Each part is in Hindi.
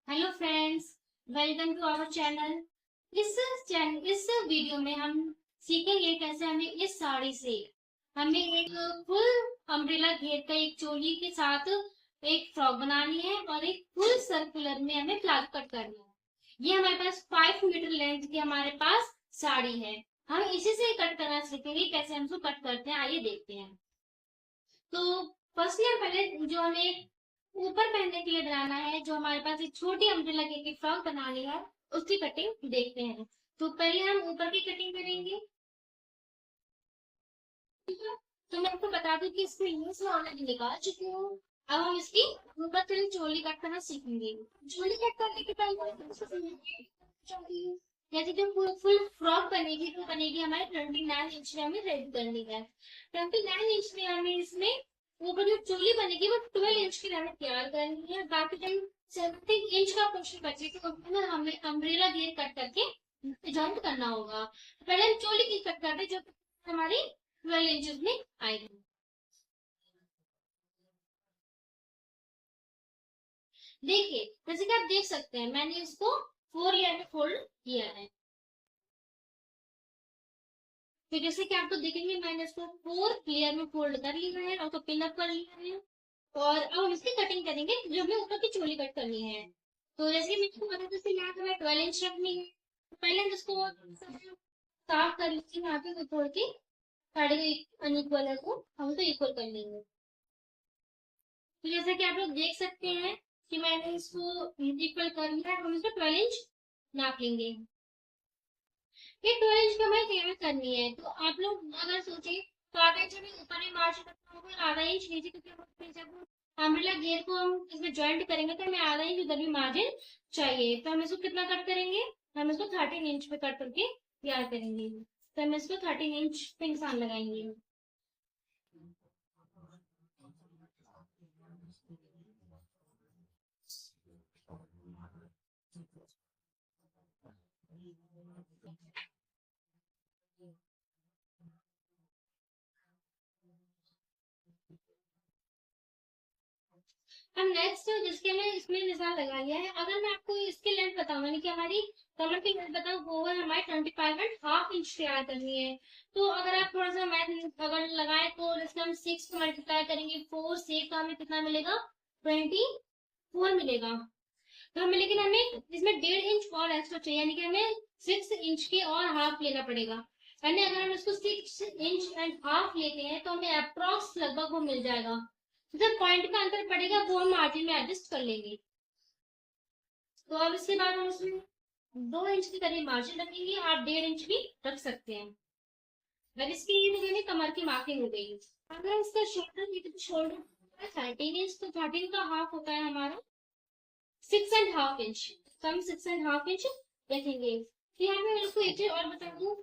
Hello friends, welcome to our channel. इस वीडियो में हम सीखेंगे कैसे हमें इस साड़ी से हमें एक फुल अम्ब्रेला घेर का एक चोली के साथ एक फ्रॉक बनानी है और एक फुल सर्कुलर में हमें प्लाजो कट करना है। ये हमारे पास 5 मीटर लेंथ की हमारे पास साड़ी है। हम इसी से कट करना सीखेंगे, कैसे हम इसको कट करते हैं आइए देखते हैं। तो फर्स्टली हम पहले जो हमें ऊपर पहनने के लिए बनाना है, जो हमारे पास एक छोटी अम्ब्रेला की फ्रॉक बनानी है, उसकी कटिंग देखते हैं। तो पहले हम ऊपर की कटिंग करेंगे। ठीक है, तो मैं आपको बता दूं कि इसको इंग्लिश में ऑलरेडी निकाल चुकी हूँ। अब हम इसकी ऊपर से चोली कट करना सीखेंगे। चोली कट करने के पहले जैसे कि फुल फुल फ्रॉक बनेगी तो बनेगी हमारे 29 इंच में हमें रेडी करनी है। 29 इंच में हमें इसमें ऊपर जो चोली बनेगी वो 12 इंच की हमें तैयार करनी है। बाकी जो 17 इंच का पोर्शन बचेगा उसमें हमें अम्ब्रेला घेर कट करके जॉइंट करना होगा। पहले हम चोली की कट करते जो हमारी 12 इंचेस में आएगी। देखिए, जैसे कि आप देख सकते हैं मैंने इसको 4 लेयर में फोल्ड किया है। तो जैसे कि आपको देखेंगे मैंने इसको 4 लेयर में फोल्ड कर लिया है और उसको पिन अप कर लिया है। और अब हम इसकी कटिंग करेंगे जो हमें ऊपर की चोली कट करनी है। तो जैसे कि मैं बता दूं यहाँ हमें 12 इंच रखनी है। तो पहले हम इसको साफ कर लीजिए, यहाँ पे तोड़ के साढ़े अनइक्वल है तो हम तो इक्वल कर लेंगे। तो जैसा कि आप लोग देख सकते हैं कि मैंने इसको इक्वल कर लिया है। हम इसको 12 इंच नाप लेंगे। ये 12 इंच की हमें तैयार करनी है। तो आप लोग अगर सोचे तो आधा इंच हमें ऊपर ही मार्जिन रखना होगा, आधा इंच नीचे, क्योंकि हम जब अम्ब्रेला घेर को हम इसमें ज्वाइंट करेंगे तो हमें आधा इंच उधर भी मार्जिन चाहिए। तो हम इसको कितना कट करेंगे, हम इसको 13 इंच पे कट करके तैयार करेंगे। तो हम इसको 13 इंच पे निशान लगाएंगे। अब नेक्स्ट जिसके मैं इसमें निशान लगा लिया है, अगर मैं आपको इसकी लेंथ बताऊं यानी कि हमारी कमर की लेंथ बताऊं, वो है हमारी 25.5 इंच तैयार करनी है। तो अगर आप थोड़ा सा मैथ अगर लगाए तो इसमें हम 6 को मल्टीप्लाई करेंगे 4 से, तो हमें कितना मिलेगा, 24 मिलेगा। तो हमें लेकिन हमें इसमें 1.5 इंच और एक्स्ट्रा चाहिए, यानी कि हमें 6 इंच की और हाफ लेना पड़ेगा। यानी अगर हम इसको 6.5 इंच लेते हैं तो हमें अप्रोक्स लगभग वो मिल जाएगा। जो पॉइंट का अंतर पड़ेगा वो हम मार्जिन में एडजस्ट कर लेंगे। तो अब इसके बाद हम इसमें 2 इंच की करीब मार्जिन रखेंगे, आप 1.5 इंच भी रख सकते हैं। अगर इसकी ये मैंने कमर की मार्किंग हो गई। अगर इसका शोल्डर 13 इंच, तो 13 का हाफ होता है हमारा 6.5 इंच। तो हम 6.5 इंच रखेंगे। तो यहाँ पे मैं इसको एक चीज और बता दूं,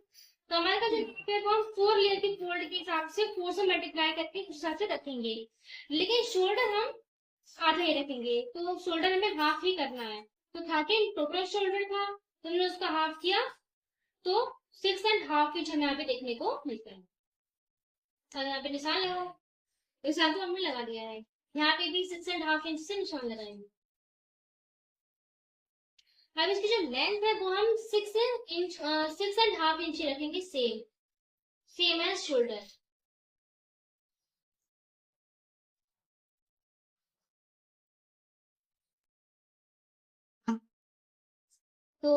कमर का जो नाप है वो हम 4 लेयर की फोल्ड के हिसाब से 4 से मल्टीप्लाई करके उस हिसाब से रखेंगे। लेकिन शोल्डर हम आधा ही रखेंगे, तो शोल्डर हमें हाफ ही करना है। तो 13 टोटल शोल्डर था, तो हमने उसका हाफ किया, तो 6.5 इंच हमें यहाँ पे देखने को मिलता है। और यहाँ पे निशान लगाओ, निशान तो हमने लगा दिया है। यहाँ पे भी 6.5 इंच से निशान लगाएंगे। अब इसकी जो लेंथ है वो हम 6.5 इंच ही रखेंगे, सेम सेम एज शोल्डर। तो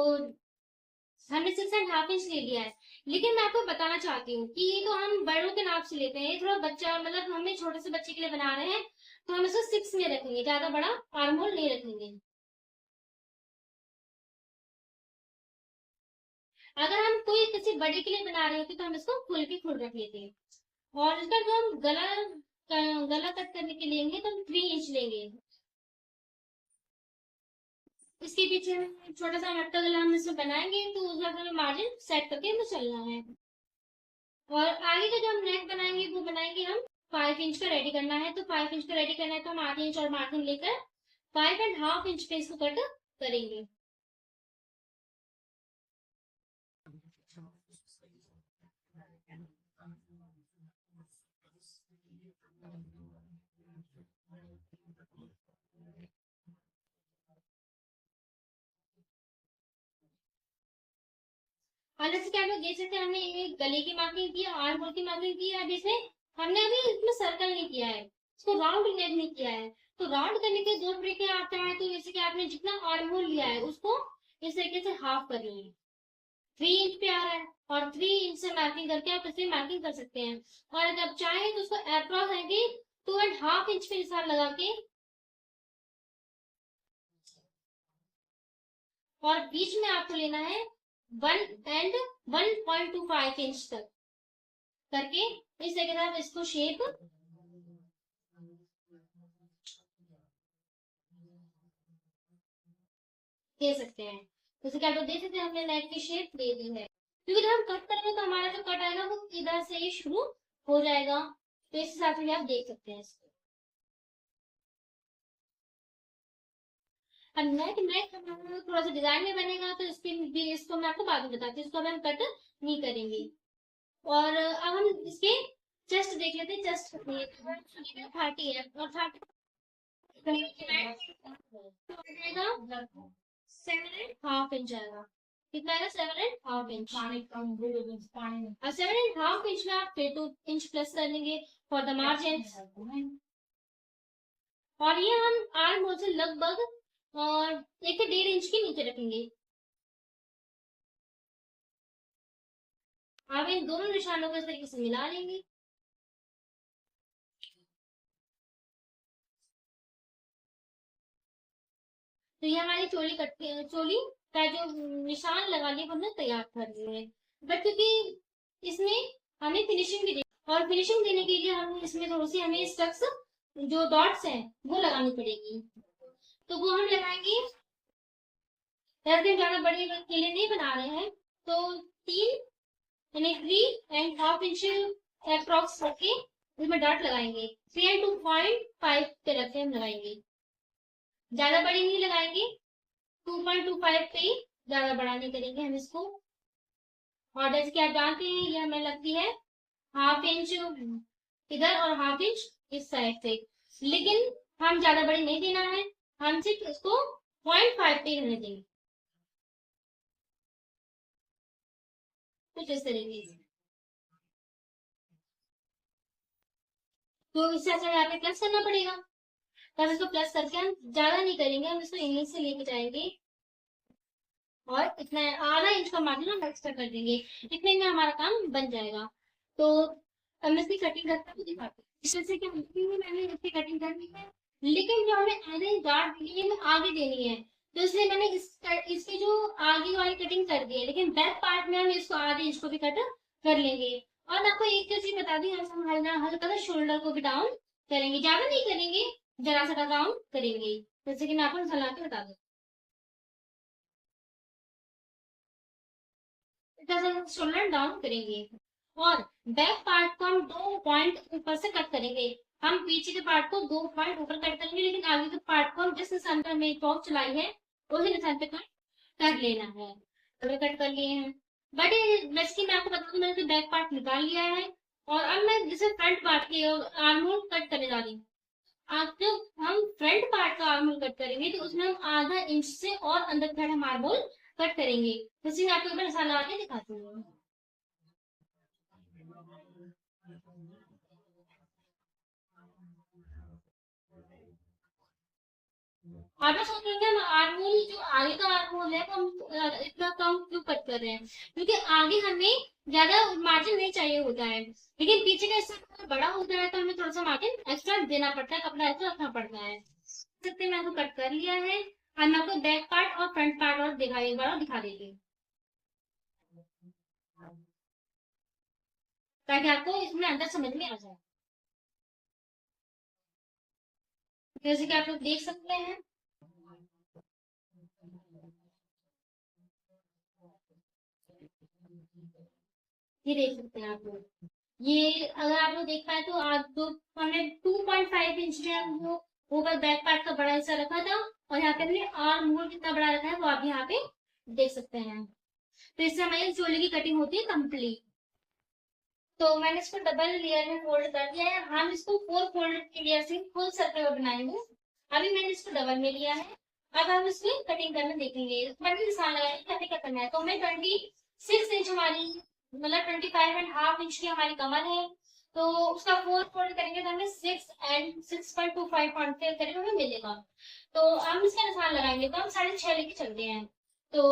हमने 6.5 इंच ले लिया है। लेकिन मैं आपको बताना चाहती हूँ कि ये तो हम बड़ों के नाप से लेते हैं, ये थोड़ा बच्चा मतलब हमें छोटे से बच्चे के लिए बना रहे हैं, तो हम इसको 6 में रखेंगे, ज्यादा बड़ा आर्म होल नहीं रखेंगे। अगर हम कोई किसी बड़े के लिए बना रहे होते तो हम इसको फुल के फुल रख लेते हैं। और इसका जो हम गला कट करने के लिए लेंगे तो हम 3 इंच लेंगे। इसके पीछे हम छोटा सा मटका गला हम इसमें बनाएंगे, तो उसका हमें मार्जिन सेट करके हमें चलना है। और आगे का जो हम नेक बनाएंगे वो बनाएंगे हम 5 इंच का रेडी करना है। तो 5 इंच का रेडी करना है तो हम आधे इंच और मार्जिन लेकर 5.5 इंच पे इसको कट करेंगे। और जैसे कि आप लोग देख सकते हैं, हमने एक गले की मार्किंग की, आर्म होल की मार्किंग की है। अब इसमें हमने अभी इसमें सर्कल नहीं किया है, इसको राउंड नेक नहीं किया है। तो राउंड करने के दो तरीके आप चाहें तो, जैसे कि आपने जितना आर्म होल लिया है उसको इस तरीके से हाफ कर लेंगे। 3 इंच पे आ रहा है और 3 इंच से मार्किंग करके आप इसे मार्किंग कर सकते हैं। और अगर आप चाहें तो उसको अप्रॉक्स आएंगे 2.5 इंच पे निशान लगा के, और बीच में आपको लेना है 1 and 1.25 इंच तक करके इस तरीके से आप इसको शेप दे सकते हैं। जैसे कि आप लोग देख सकते हैं, हमने नेक की शेप दे दी है। क्योंकि जब हम कट करेंगे तो हमारा जो कट आएगा वो इधर से ही शुरू हो जाएगा। तो इस हिसाब से भी आप देख सकते हैं इसको। अब नेक नेक थोड़ा सा डिजाइन में बनेगा, तो इसके भी इसको मैं आपको बाद में बताती हूँ, इसको हम कट नहीं करेंगे। और अब हम इसके चेस्ट देख लेते हैं। चेस्ट 30 है और 30 7.5 इंच आएगा। कितना आएगा? 7.5 इंच। और 7.5 इंच में आप फिर 2 इंच प्लस कर लेंगे फॉर द मार्जिन। और ये हम आर्म होल से लगभग और 1 से 1.5 इंच के नीचे रखेंगे। आप इन दोनों निशानों को इस तरीके से मिला लेंगे। तो ये हमारी चोली का जो निशान लगा लिए हमने तैयार कर लिए हैं। बट क्योंकि इसमें हमें फिनिशिंग भी और फिनिशिंग देने के लिए हम इसमें थोड़ी सी हमें स्टक्स जो डॉट्स हैं वो लगानी पड़ेगी। तो वो हम लगाएंगे। ज्यादा ज्यादा बड़े के लिए नहीं बना रहे हैं, तो 3.5 इंच अप्रोक्स रखे उसमें डॉट लगाएंगे। 3 and 2.5 पे रखे हम लगाएंगे, ज्यादा बड़ी नहीं लगाएंगे। 2.25 पे ही, ज्यादा बड़ा नहीं करेंगे हम इसको। और जैसे कि आप जानते हैं ये हमें लगती है 1/2 इंच इधर और 1/2 इंच इस साइड से। लेकिन हम ज्यादा बड़ी नहीं देना है, हम सिर्फ इसको 0.5 पे रहने देंगे, कुछ इस तरीके से। तो इससे अच्छा यहाँ पे प्लस करना पड़ेगा। बस इसको प्लस करके हम ज्यादा नहीं करेंगे, हम इसको इंग्लिश से लेके जाएंगे और इतना आधा इंच का मार्जिन हम एक्स्ट्रा कर देंगे। इतने में हमारा काम बन जाएगा। तो अब मैं इसकी कटिंग करके आपको दिखाती हूँ। इस वजह से क्या होती है, मैंने इसकी कटिंग कर ली है, लेकिन जो हमें आधे गार्ड दी है हमें आगे देनी है। तो इसलिए मैंने इसकी जो आगे वाली कटिंग कर दी है, लेकिन बैक पार्ट में हम इसको आधे इंच को भी कट कर लेंगे। और मैं आपको एक चीज बता दी, हम हल्का सा शोल्डर को भी डाउन करेंगे, ज्यादा नहीं करेंगे, जरा सा डाउन करेंगे। जैसे कि मैं आपको सलाह के बता दूं, शोल्डर डाउन करेंगे। और बैक पार्ट को हम 2 पॉइंट ऊपर से कट करेंगे। हम पीछे के पार्ट को 2 पॉइंट ऊपर कट करेंगे, लेकिन आगे के पार्ट को हम जिस निशान पर हमें टॉप चलाई है उसी निशान पे कट कर लेना है। अगर कट कर लिए हैं, बट वैसे मैं आपको बता दूं, मैंने बैक पार्ट निकाल लिया है। और अब मैं जैसे फ्रंट पार्ट के आर्म होल कट करने जा रही हूँ। आप जब हम फ्रंट पार्ट का आर्म होल कट करेंगे तो उसमें हम आधा इंच से और अंदर का हम आर्म होल कट करेंगे। जैसे मैं आपको एक बार निशान लगा के दिखाती हूँ। आप ना सोच रहे होंगे हम आर्म होल जो आगे का आर्म होल है वो हम इतना कम क्यों कट कर रहे हैं, क्योंकि आगे हमें ज्यादा मार्जिन नहीं चाहिए होता है, लेकिन पीछे का हिस्सा बड़ा होता है तो हमें थोड़ा सा मार्जिन एक्स्ट्रा देना पड़ता है, कपड़ा एक्स्ट्रा रखना पड़ता है। सकते मैं आपको कट कर लिया है। और मैं आपको बैक पार्ट और फ्रंट पार्ट और दिखा एक बार और दिखा देती हूँ, ताकि आपको इसमें अंदर समझ में आ जाए। जैसे कि आप लोग देख सकते हैं, ये देख सकते हैं आप लोग। ये अगर आप लोग देख पाए तो आज दो हमने 2.5 इंच जो है वो ऊपर बैक पार्ट का बड़ा हिस्सा रखा था, और यहाँ पे हमने आर्म होल कितना बड़ा रखा है वो आप यहाँ पे देख सकते हैं। तो इससे हमारी चोली की कटिंग होती है कंप्लीट। तो मैंने इसको डबल लेयर में फोल्ड कर दिया है, हम इसको 4 फोल्ड की लेयर से फुल सर्कल बनाएंगे। अभी मैंने इसको डबल में लिया है। अब हम इसकी कटिंग करना देखेंगे, बड़ी निशान लगाएंगे कैसे क्या करना है। तो मैं 20 6 इंच हमारी मतलब 25.5 इंच की हमारी कमर है, तो उसका 4 फोल्ड करेंगे तो हमें 6 and 6.25 करीब हमें मिलेगा। तो हम इसका निशान लगाएंगे, तो हम 6.5 लेके चलते हैं। तो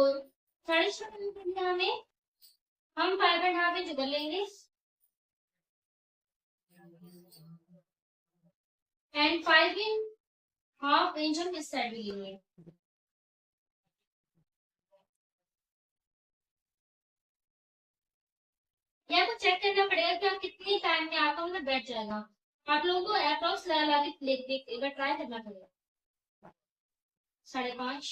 6.5 करने के लिए हमें हम 5.5 इंच उधर लेंगे एंड 5.5 इंच हम इस साइड भी लेंगे। ये आपको चेक करना पड़ेगा कि आप कितने टाइम में आपका मतलब बैठ जाएगा। आप लोगों को अप्रॉक्स लगा के देख एक बार ट्राई करना पड़ेगा। 5.5।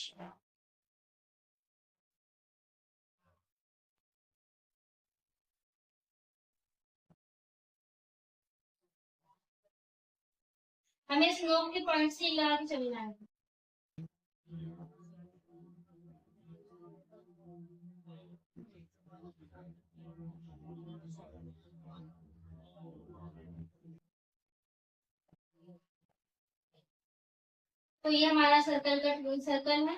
हमें इस नोक के पॉइंट से लगा के चलना है। तो ये हमारा सर्कल का सर्कल है।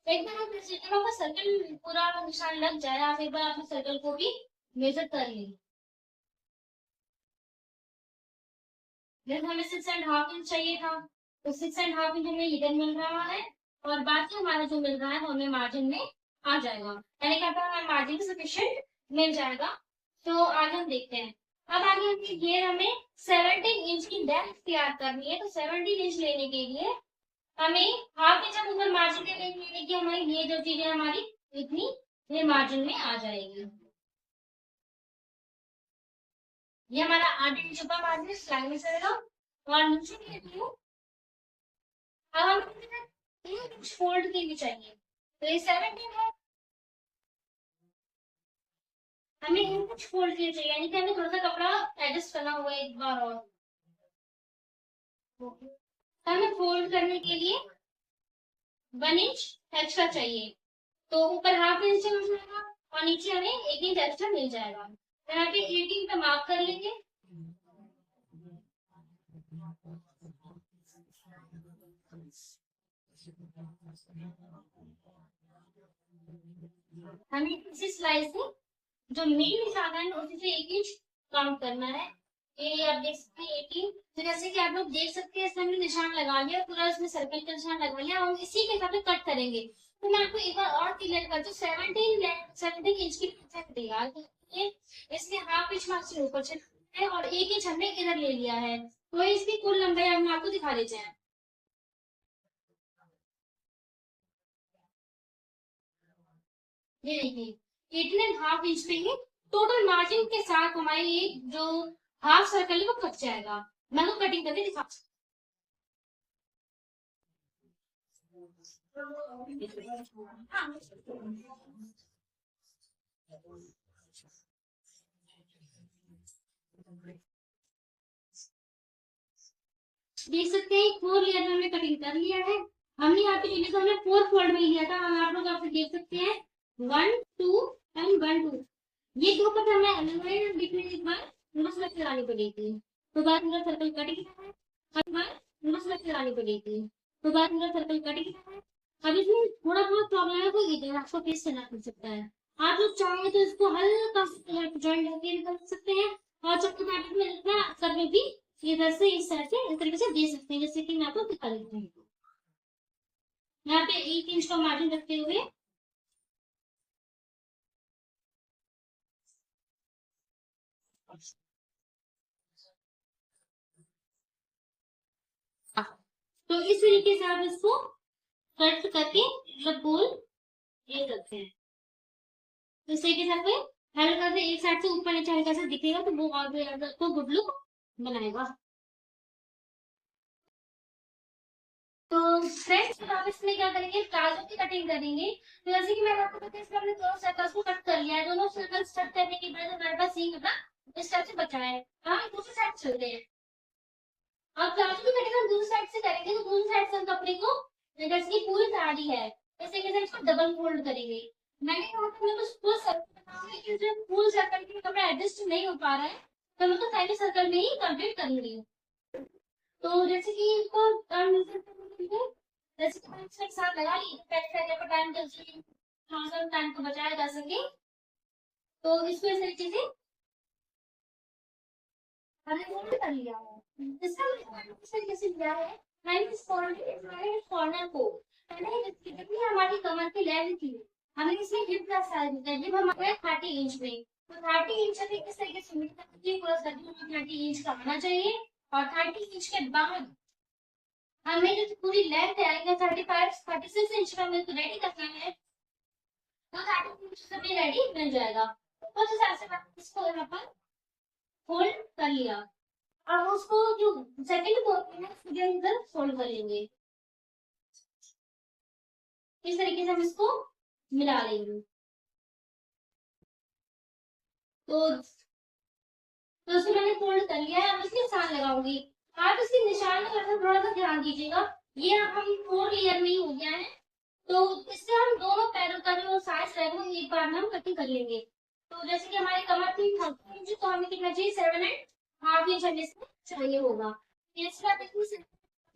एक बार आप जब आपका सर्कल पूरा निशान लग जाए, आप एक बार अपने सर्कल को भी मेजर कर लें। जैसे हमें 6.5 इंच चाहिए था, तो 6.5 इंच हमें इधर मिल रहा है, और बाकी हमारा जो मिल रहा है वो हमें मार्जिन में आ जाएगा, यानी कि हमें मार्जिन सफिशिएंट मिल जाएगा। तो आगे हम देखते हैं। अब आगे ये हमें 17 इंच की डेप्थ तैयार करनी है, तो 17 इंच लेने के लिए हमें हाफ इंच हम ऊपर मार्जिन में लेने की हमारी ये जो चीजें हमारी इतनी ये मार्जिन में आ जाएगी। ये हमारा 8 इंच ऊपर मार्जिन सिलाई में चलेगा, और नीचे की लेती हूँ। अब हमें 3 इंच फोल्ड की भी चाहिए, तो ये 17 है, हमें इंच फोल्ड की चाहिए, यानी कि हमें थोड़ा सा कपड़ा एडजस्ट करना होगा एक बार और। तो हमें फोल्ड करने के लिए 1 इंच एक्स्ट्रा चाहिए, तो ऊपर हाफ इंच मिल जाएगा और नीचे हमें 1 इंच एक्स्ट्रा मिल जाएगा। तो यहाँ पे 18 पे मार्क कर लेंगे। हमें इसी सिलाई से जो मेन निशान है उसी से 1 इंच काउंट करना है। ये आप देख सकते हैं 18। तो जैसे कि आप लोग देख सकते हैं, इसमें हमने निशान लगा लिया, पूरा इसमें सर्कल का निशान लगा लिया, हम इसी के हिसाब से कट करेंगे। तो मैं आपको एक बार और क्लियर कर दूं, 17 इंच की लेंथ तैयार है, इसमें हाफ इंच मार्क से ऊपर चला है और 1 इंच हमने इधर ले लिया है, तो इसकी कुल लंबाई हम आपको दिखा देते हैं। ये देखिए 18.5 इंच पे ही टोटल मार्जिन के साथ हमारी ये जो हाफ सर्कल है वो कट जाएगा। मैं तो कटिंग करके दिखा देख सकते हैं 4 लेयर में हमने कटिंग कर लिया है। हमने यहाँ पे पहले तो हमने 4 फोल्ड में लिया था, हम आप लोग आप देख सकते हैं 1 2 एंड 1 2, ये दो कट हमें अलग बीच में एक बार मसलक चलानी पड़ेगी, तो बाद पूरा सर्कल कट गया है। अब बार मसलक चलानी पड़ेगी, तो बाद पूरा सर्कल कट गया है। अब इसमें थोड़ा बहुत प्रॉब्लम है, तो इधर आपको फेस करना पड़ सकता है। आप लोग चाहें तो इसको हल्का सा जॉइंट करके निकल सकते हैं, और चक्कू काट में इतना कर में भी इधर से इस साइड से इस तरीके से दे सकते हैं, जैसे कि मैं आपको दिखा देती हूँ। यहाँ पे 1 इंच का मार्जिन रखते हुए तो इस तरीके से आप इसको कट करके मतलब गोल ये करते हैं। तो इस तरीके से आपको हल्का से एक साइड से ऊपर नीचे हल्का सा दिखेगा, तो वो और भी ज्यादा आपको गुड लुक बनाएगा। तो फ्रेंड्स अब आप इसमें क्या करेंगे, प्लाजो की कटिंग करेंगे। तो जैसे कि मैंने आपको बताया, इसमें हमने दोनों सर्कल्स को कट कर लिया है, दोनों सर्कल्स कट करने के बाद हमारे पास सीन अपना इस टाइप से बचा है। हम दूसरी साइड चलते हैं। अब प्लाजो की कटिंग हम दूसरी साइड से करेंगे, तो दूसरी साइड से हम कपड़े को जैसे कि पूरी साड़ी है जैसे कि इसको डबल फोल्ड करेंगे। मैंने कहा था मेरे को फुल सर्कल बनाना है, लेकिन जब फुल सर्कल के लिए कपड़ा एडजस्ट नहीं हो पा रहा है, तो मैं तो पहले सर्कल में ही कंप्लीट करूंगी। तो जैसे कि इसको जैसे कि मैंने इसके साथ लगा ली पहले का टाइम जल्दी थोड़ा सा टाइम को बचाया जा सके, तो इसको इस तरीके से हमने फोल्ड कर लिया है। इसका मतलब इस तरीके से लिया है, मैंने इस कॉर्नर को पहले जितनी हमारी कमर की लेंथ थी हमने इसमें हिप का साइज दिया, हिप हमारा 30 इंच में, तो 30 इंच अभी इस तरीके से पूरा 30 इंच का आना चाहिए। और 30 इंच के बाद हमें जो पूरी लेंथ है 36 इंच का हमें रेडी करना है, तो 30 इंच से हमें रेडी मिल जाएगा। तो उस हिसाब से इसको यहाँ पर फोल्ड कर लिया। अब उसको जो सेकंड पोर्शन है उसके अंदर फोल्ड कर लेंगे, इस तरीके से हम इसको मिला लेंगे। तो इसको मैंने फोल्ड कर लिया है, अब इसके निशान लगाऊंगी। आप इसके निशान लगाने में थोड़ा सा ध्यान दीजिएगा, ये हम 4 लेयर में ही हो गया है, तो इससे हम दोनों पैरों का जो साइज है वो एक बार में हम कटिंग कर लेंगे। तो जैसे कि हमारी कमर थी 30 इंच, तो हमें कितना चाहिए 7.5 इंच हमें इसमें चाहिए होगा। इसका देखिए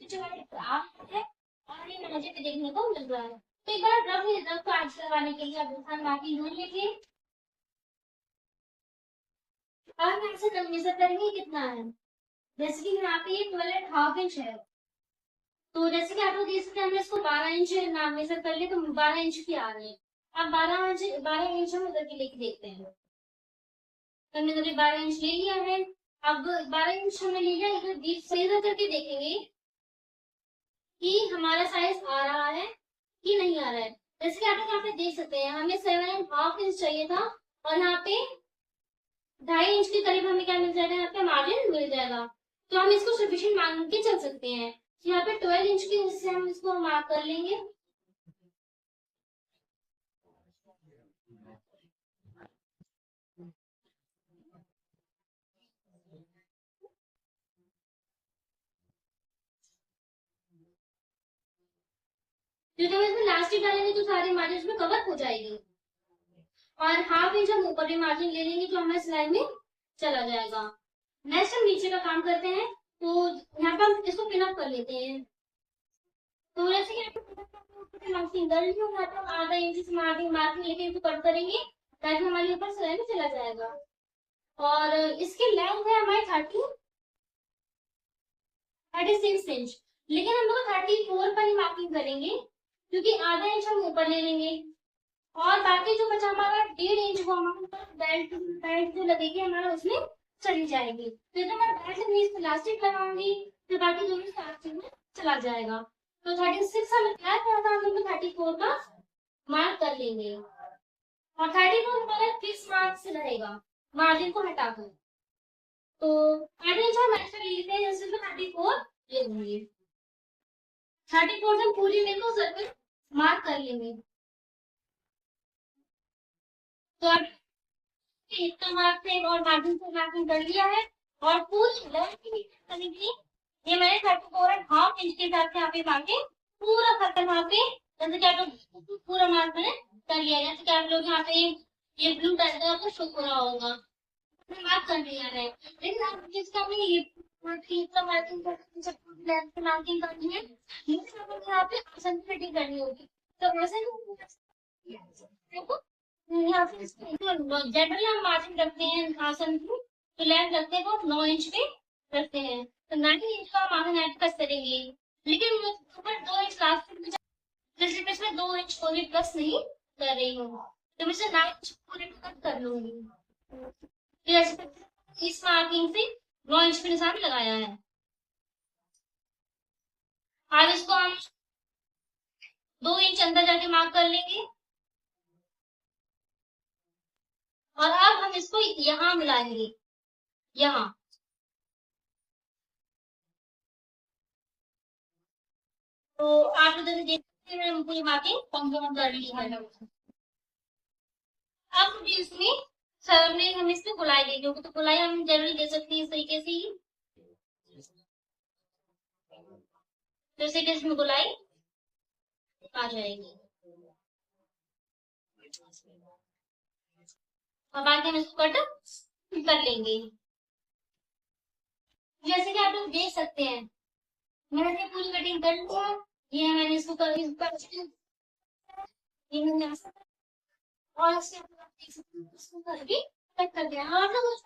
जो आप है और ये मुझे भी देखने को मिल रहा है। तो एक बार रफ आज करवाने के लिए आप इंसान मार्किंग ढूंढ लीजिए। अब हम ऐसे मेजर करेंगे कितना है, जैसे कि यहाँ पे ये 12.5 इंच है, तो जैसे कि आप लोग देख सकते हैं हमने इसको 12 इंच नाम मेजर कर लिए, तो 12 इंच की आ रही है। अब 12 इंच हम उधर के लेके देखते हैं, तो हमने कभी 12 इंच ले लिया है। अब 12 इंच हमने ले लिया, इधर बीच से इधर करके देखेंगे कि हमारा साइज आ रहा है कि नहीं आ रहा है। जैसे कि आप लोग यहाँ पे देख सकते हैं हमें 7.5 इंच चाहिए था, और यहाँ पे 2.5 इंच के करीब हमें क्या मिल जाएगा, यहाँ पे मार्जिन मिल जाएगा। तो हम इसको सफिशिएंट मान के चल सकते हैं। तो यहाँ पे 12 इंच के हिस्से हम इसको मार्क कर लेंगे। जो हम इसमें लास्ट डालेंगे तो सारी मार्जिन इसमें कवर हो जाएगी, और 1/2 इंच हम ऊपर भी मार्जिन ले लेंगे तो हमारे सिलाई में चला जाएगा। नेक्स्ट हम नीचे का काम करते हैं, तो यहाँ पे हम इसको पिन अप कर लेते हैं। तो जैसे कि मार्किंग कर ली, यहाँ पे हम आधा इंच से मार्किंग मार्किंग लेके इसको कट करेंगे ताकि हमारे ऊपर सिलाई में चला जाएगा। और इसकी लेंथ है हमारी 36 इंच, लेकिन हम लोग 34 पर ही मार्किंग करेंगे क्योंकि आधा इंच हम ऊपर ले लेंगे, और बाकी जो बचा हमारा 1.5 इंच वो हमारा बेल्ट बेल्ट जो लगेगी हमारा उसमें चली जाएगी। फिर तो मैं बेल्ट में इस इलास्टिक लगाऊंगी, फिर बाकी जो भी इलास्टिक में चला जाएगा। तो 36 हमें क्या था, हम लोग 34 का मार्क कर लेंगे, और 34 हमारा फिक्स मार्क से रहेगा मार्जिन को हटाकर। तो आधे इंच हम एक्स्ट्रा ले लेते हैं, जैसे मैं 34 ले लूंगी। 34 से पूरी मेरे को सर्कल मार्क कर लेंगे। तो अब इतना मार्किंग और मार्जिन से मार्किंग कर लिया है, और पूरी लेंथ की करने के लिए ये मैंने 34.5 इंच के हिसाब से यहाँ पे मार्के पूरा सर्कल वहाँ पे, जैसे कि आप लोग पूरा मार्क मैंने कर लिया है। जैसे कि आप लोग यहाँ पे ये ब्लू टाइप का आपको शो हो रहा होगा, मार्क कर लिया है। लेकिन आप जिसका हमने ये का मार्किंग लेंथ की मार्किंग करनी है, लेकिन हमें यहाँ पे आसन की फिटिंग करनी होगी, तो वैसे देखो यहाँ पे जनरली हम मार्जिन रखते हैं आसन की, तो लेंथ रखते हैं वो 9 इंच पे रखते हैं, तो 9 इंच का हम आसन ऐड कर करेंगे, लेकिन वो ऊपर 2 इंच लास्ट में जैसे मैं इसमें 2 इंच पूरी प्लस नहीं कर रही हूँ, तो मैं 9 इंच पूरे कट कर लूंगी। तो जैसे इस मार्किंग से 9 इंच पे निशान लगाया है। अब इसको हम 2 इंच अंदर जाके मार्क कर लेंगे, और अब हम इसको यहाँ मिलाएंगे, यहाँ। तो आप उधर देख सकते हैं मैंने पूरी मार्किंग कंफर्म कर ली है। अब मुझे इसमें सर ने हम इसमें गुलाई दे होगी, तो गुलाई हम जरूरी दे सकते हैं इस तरीके से ही, जैसे कि इसमें गुलाई आ जाएगी। और बाकी हम इसको कट कर लेंगे, जैसे कि आप लोग देख सकते हैं मैंने पूरी कटिंग कर लिया। ये मैंने इसको कर ये मैंने और इसके बाद देख सकते हो इसको करके कट कर दिया। आप लोग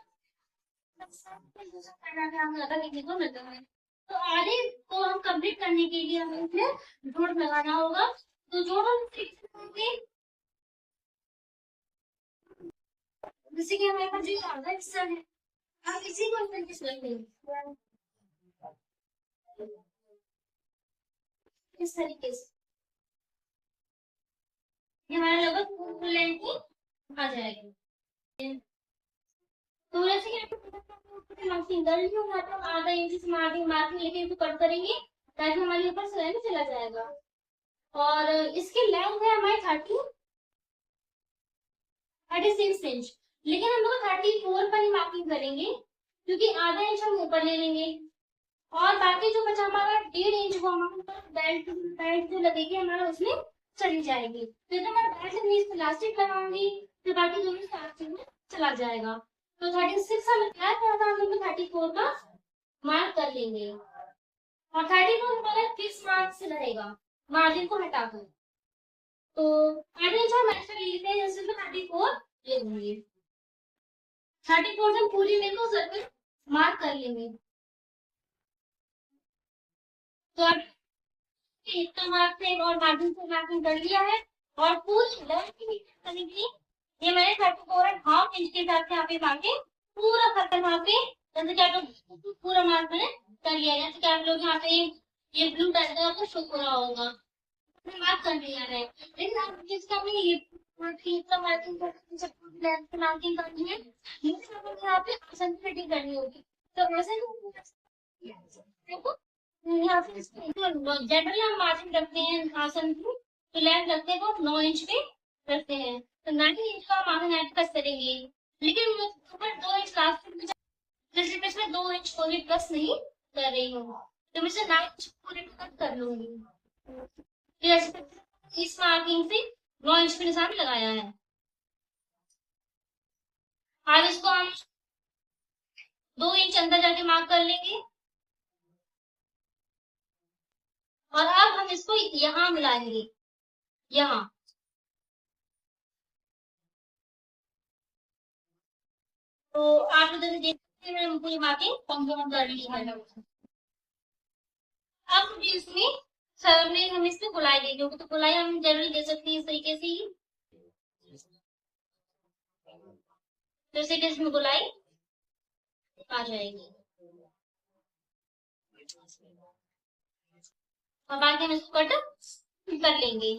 ज्यादा देखने को मिलता है। तो आधे को हम कंप्लीट करने के लिए हमें इसमें जोड़ लगाना होगा। तो जोड़ हम करेंगे जैसे कि हमारे पास जो आधा हिस्सा है आप इसी को अंदर किस लेंगे इस तरीके से ये हमारा लगभग फुल लेंथ आ जाएगी। तो जैसे कि आपको मार्किंग कर ली होगा तो आधा इंच से मार्किंग मार्किंग लेके इसको कट करेंगे ताकि हमारे ऊपर सिलाई में चला जाएगा। और इसकी लेंथ है हमारी 36 इंच, लेकिन हम लोग 34 पर ही मार्किंग करेंगे क्योंकि आधा इंच हम ऊपर ले लेंगे और बाकी जो बचा हमारा 1.5 इंच वो हमारा बेल्ट बेल्ट जो लगेगी हमारा उसमें चली जाएगी। तो जब मैं बेल्ट से नीचे इलास्टिक लगाऊंगी तो बाकी जो इलास्टिक में चला जाएगा। तो 36 हमें क्या है हम लोग 34 का मार्क कर लेंगे और 34 हमारा फिक्स मार्क से रहेगा मार्जिन को हटाकर। तो आधे इंच हम एक्स्ट्रा ले लेते हैं जैसे मैं 34 ले लूंगी। 34 से हम पूरी लेंगे उस सर्कल मार्क कर लेंगे। तो अब इतना मार्किंग और मार्जिन से मार्किंग कर लिया है और पूरी लेंथ की करने के लिए ये मैंने 34.5 इंच के हिसाब से यहाँ पे मार्के पूरा सर्कल वहाँ पे जैसे कि आप लोग पूरा मार्क मैंने कर लिया जैसे कि आप लोग यहाँ पे ये ब्लू टाइप का आपको शो हो रहा होगा मार्क कर लिया है। लेकिन आप जिसका हमने ये इतना मार्किंग लेंथ पे मार्किंग करनी है लेकिन हमें यहाँ पे आसन फिटिंग करनी होगी। तो ऐसे देखो यहाँ पे जनरली हम मार्जिन रखते हैं आसन की तो लेंथ रखते हैं वो 9 इंच पे रखते हैं तो 9 इंच का मार्जिन ऐड कर करेंगे। लेकिन मैं ऊपर 2 इंच लास्ट में जैसे मैं इसमें 2 इंच कोई प्लस नहीं कर रही हूँ तो मैं इसे 9 इंच पूरे पे कट कर लूंगी। तो जैसे इस मार्किंग से 9 इंच पे निशान लगाया है। अब इसको हम 2 इंच अंदर जाके मार्क कर लेंगे और अब हम इसको यहाँ मिलाएंगे यहाँ। तो आप लोग जैसे देख सकते हैं मैंने पूरी मार्किंग कंफर्म कर ली है। अब मुझे इसमें सर ने हम इसमें गुलाई दे दोगे तो गुलाई हम जरूरी दे सकते हैं इस तरीके से ही जैसे कि इसमें गुलाई आ जाएगी और बाकी हम इसको कट कर लेंगे।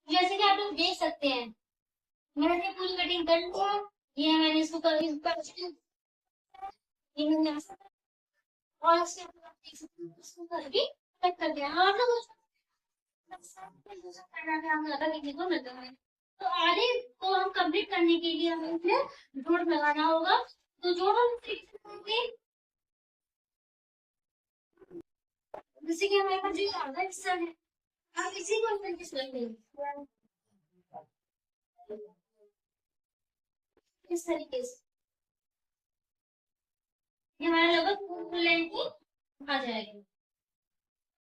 जैसे कि आप लोग देख सकते हैं मैंने पूरी कटिंग कर लिया। ये मैंने इसको कर ये मैंने और इसके बाद देख सकते हैं इसको करके कट कर दिया। आप लोग ज्यादा देखने को मिलता है। तो आधे को हम कंप्लीट करने के लिए हमें इसमें जोड़ लगाना होगा। तो जोड़ हम करेंगे जैसे कि हमारे पास जो आधा हिस्सा है आप इसी को अंदर किस लेंगे इस तरीके से ये हमारा लगभग फुल लेंथ आ जाएगी।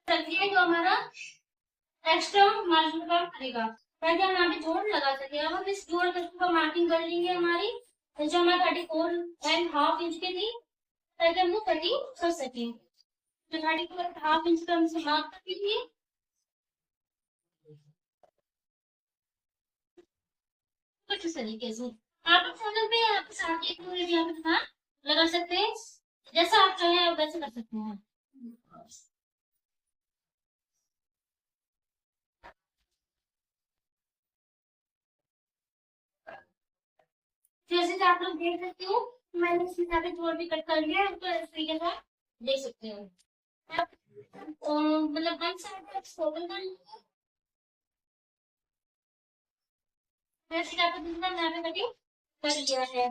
चलिए जो हमारा एक्स्ट्रा मार्जिन का करेगा ताकि हम यहाँ पे जोड़ लगा सके। अब हम इस जोड़ का मार्किंग कर लेंगे हमारी जो हमारा 34.5 इंच के थी ताकि हम वो कटिंग कर सके। तो 34.5 इंच का हम इसे मार्क कर लीजिए। कुछ इस तरीके से आप चैनल पे आपके साथ एक भी यहाँ पे ध्यान लगा सकते हैं जैसा आप चाहे आप वैसे कर सकते हैं। जैसे कि आप लोग देख सकते हो मैंने इसमें यहाँ पे जोड़ भी कट कर लिया है तो इस तरीके से आप देख सकते हो। मतलब वन साइड का एक्सपोजर कर लिया जैसे कि आपको दूसरा मैंने कटिंग कर लिया है।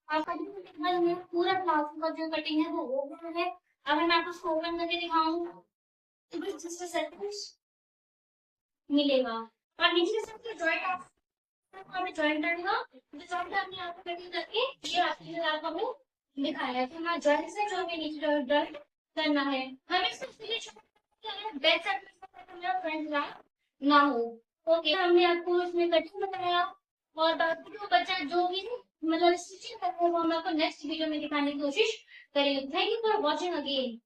आपका जो कटिंग है पूरा प्लाजो का जो कटिंग है वो हो गया है। अगर मैं आपको फोल्डर करके दिखाऊं तो बस जिससे सेटिंग्स मिलेगा और नीचे से जॉइंट आप हमें जॉइंट करेगा तो जॉइंट आपने आपको कटिंग करके ये आपके लिए आपको हमें दिखाया है कि मैं जॉइंट से जो भी नीचे जॉइंट करना है। हमेशा इसलिए बैक साइड में मेरा फ्रंट ना हो। ओके, हमने आपको इसमें कटिंग बताया, और बाकी जो बचा जो भी मतलब स्टिचिंग करना है वो हम आपको नेक्स्ट वीडियो में दिखाने की कोशिश करेंगे। Thank you for watching again.